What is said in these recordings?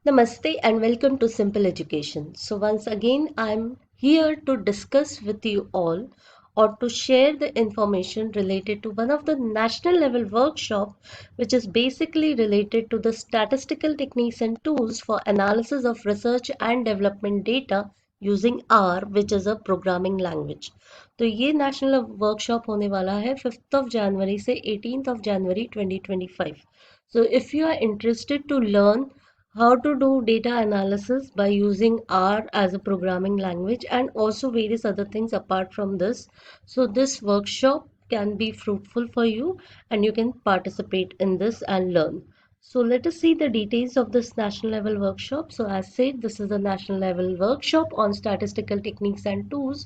Namaste and welcome to Simple Education. So, once again, I'm here to discuss with you all or to share the information related to one of the national level workshop which is basically related to the statistical techniques and tools for analysis of research and development data using R, which is a programming language. तो ये national workshop होने वाला है 5th of January से 18th of January 2025. So if you are interested to learn how to do data analysis by using R as a programming language and also various other things apart from this. So this workshop can be fruitful for you and you can participate in this and learn. So let us see the details of this national level workshop. So as said, this is a national level workshop on statistical techniques and tools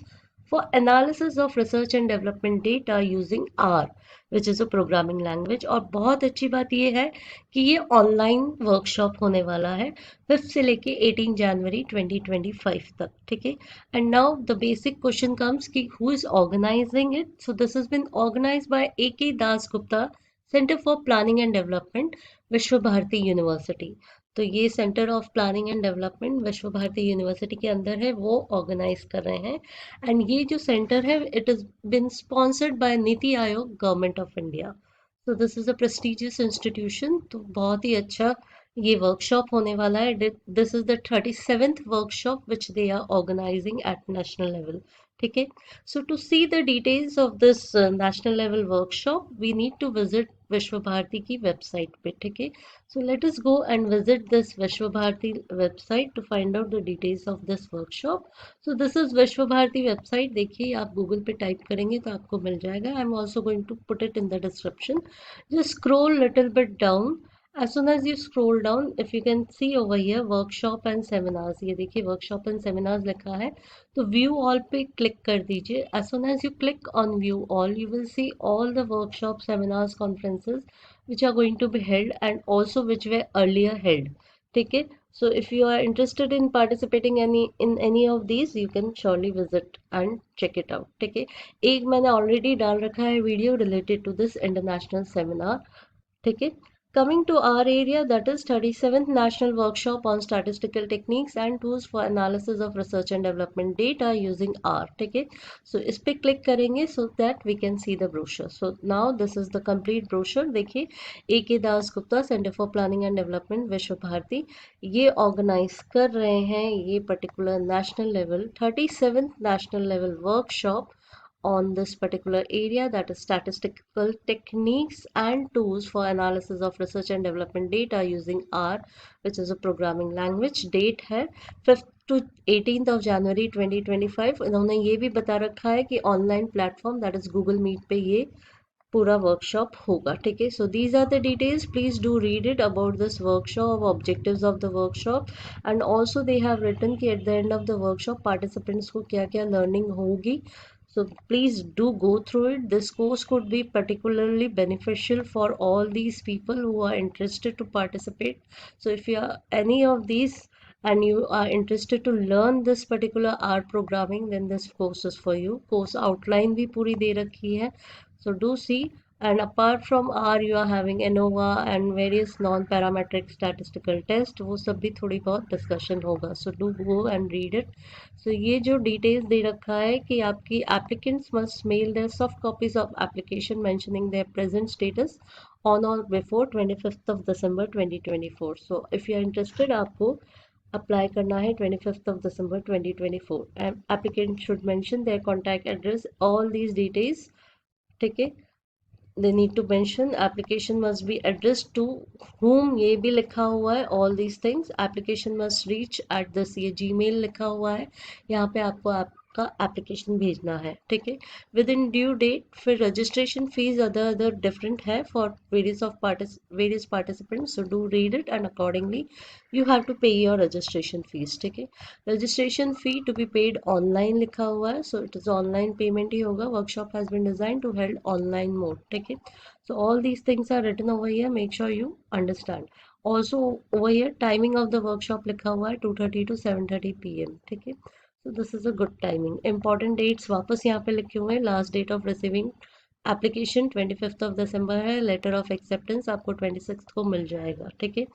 for analysis of research and development data using R, which is a programming language. और बहुत अच्छी बात ये है कि ये online workshop होने वाला है 5 से लेके 18 जनवरी 2025 तक. ठीक है. And now the basic question comes कि who is organizing it. So this has been organized by AK Das Gupta centre for planning and development, Vishwa Bharati university. तो ये centre of planning and development Vishwa Bharati university के अंदर है, वो ऑर्गेनाइज कर रहे हैं. एंड ये जो सेंटर है it is been sponsored by NITI Aayog, government of India. So this is a prestigious institution. तो बहुत ही अच्छा ये वर्कशॉप होने वाला है. This is the 37th workshop which they are organizing at national level. ठीक है. So to see the details of this national level workshop we need to visit Vishwa Bharati की वेबसाइट पे. ठीक है. So let us go and visit this Vishwa Bharati website to find out the details of this workshop. So this is Vishwa Bharati website. देखिए आप Google पे type करेंगे तो आपको मिल जाएगा. I'm also going to put it in the description. Just scroll little bit down. As soon as you scroll down, if you can see over here workshop and seminars, ये देखिए workshop and seminars लिखा है. तो view all पे click कर दीजिए. As soon as you click on view all, you will see all the workshops, seminars, conferences which are going to be held and also which were earlier held. ठीक है. So if you are interested in participating in any of these, you can surely visit and check it out. ठीक है. एक मैंने already डाल रखा है video related to this international seminar. ठीक है. Coming to our area, that is 37th National Workshop on Statistical Techniques and Tools for Analysis of Research and Development Data using R. ठीक है. So इस पे click करेंगे so that we can see the brochure. So now this is the complete brochure. देखिए AK Das Gupta centre for planning and development Vishwa Bharti ये organise कर रहे हैं ये particular national level 37th national level workshop on this particular area, that is statistical techniques and tools for analysis of research and development data using R, which is a programming language. Date है 5th to 18th of January 2025. इन्होंने ये भी बता रखा है कि online platform that is Google Meet पे ये पूरा वर्कशॉप होगा. ठीक है. So these are the details. Please do read it about this workshop, objectives of the workshop and also they have written कि at the end of the workshop participants को क्या क्या लर्निंग होगी. So please do go through it. This course could be particularly beneficial for all these people who are interested to participate. So if you are any of these and you are interested to learn this particular R programming, then this course is for you. Course outline भी पूरी दे रखी है. So do see. And apart from R, you are having ANOVA and various non-parametric statistical tests. वो सब भी थोड़ी बहुत discussion होगा. So do go and read it. So ये जो details दे रखा है कि आपकी applicants must mail their soft copies of application mentioning their present status on or before 25th of December 2024. So if you are interested, आपको apply करना है 25th of December 2024. And applicant should mention their contact address, all these details. ठीक है. They need to mention application must be addressed to whom, ये भी लिखा हुआ है. all these things. Application must reach at this, ये Gmail लिखा हुआ है. यहाँ पे आपको आपका एप्लीकेशन भेजना है. ठीक है. Within due date. फिर रजिस्ट्रेशन फीस अदर डिफरेंट है for various participants. So do read it and accordingly you have to pay your registration fees. ठीक है. registration fee to be paid online लिखा हुआ है. so it is online payment ही होगा. workshop has been designed to held online mode. ठीक है. so all these things are written over here. make sure you understand. also over here timing of the workshop लिखा हुआ है 2:30 to 7:30 PM. ठीक है. so this is a good timing. important dates वापस यहाँ पे लिखे हुए हैं. last date of receiving application 25 दिसंबर है, लेटर ऑफ एक्सेप्टेंस आपको 26 को मिल जाएगा। ठीक है,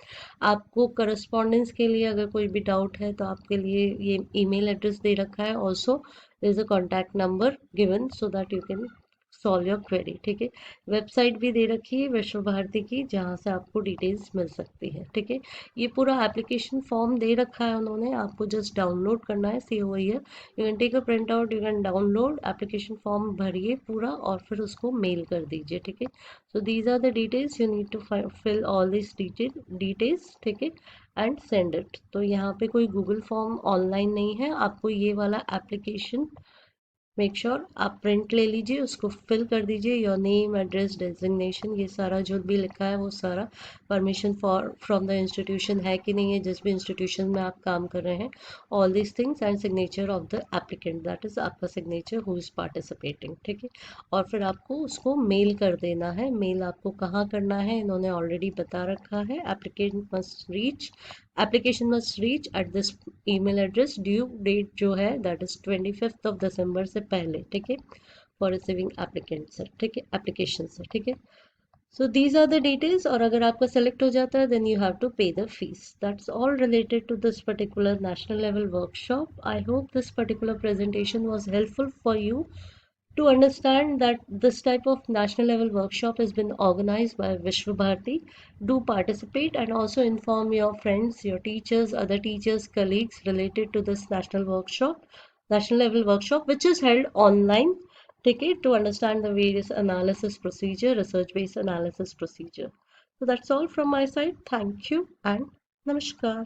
आपको करस्पॉन्डेंस के लिए अगर कोई भी डाउट है तो आपके लिए ये ईमेल एड्रेस दे रखा है, also is a contact number given so that you can solve your query. ठीक है, वेबसाइट भी दे रखी है विश्व भारती की, जहाँ से आपको डिटेल्स मिल सकती है। ठीक है, ये पूरा एप्लीकेशन फॉर्म दे रखा है उन्होंने, आपको जस्ट डाउनलोड करना है। See over here you can take a print out, you can download application form, भरिए पूरा और फिर उसको मेल कर दीजिए। ठीक है, so these are the details you need to fill all this details. ठीक है, एंड सेंड इट। तो यहाँ पे कोई गूगल फॉर्म ऑनलाइन नहीं है, आपको ये वाला एप्लीकेशन मेक श्योर आप प्रिंट ले लीजिए, उसको फिल कर दीजिए, योर नेम, एड्रेस, डेजिग्नेशन, ये सारा जो भी लिखा है वो सारा, permission for from the institution है कि नहीं है, जिस भी इंस्टीट्यूशन में आप काम कर रहे हैं, all this things, and signature of the applicant, that is आपका सिग्नेचर हु इज पार्टिसिपेटिंग। ठीक है, और फिर आपको उसको मेल कर देना है। मेल आपको कहाँ करना है इन्होंने ऑलरेडी बता रखा है, application must reach at this email address, due date जो है दैट इज 25 दिसंबर से पहले। ठीक है, फॉर रिसीविंग एप्लीकेंट से, ठीक है, एप्लीकेशन से। ठीक है, so these are the details, और अगर आपका सेलेक्ट हो जाता है then you have to pay the fee. That's all related to this particular national level workshop. I hope this particular presentation was helpful for you to understand that this type of national level workshop has been organized by Vishwa Bharati. Do participate and also inform your friends, your teachers, other teachers, colleagues related to this national level workshop, which is held online. Take it to understand the various analysis procedure, research based analysis procedure. So that's all from my side. Thank you and namaskar.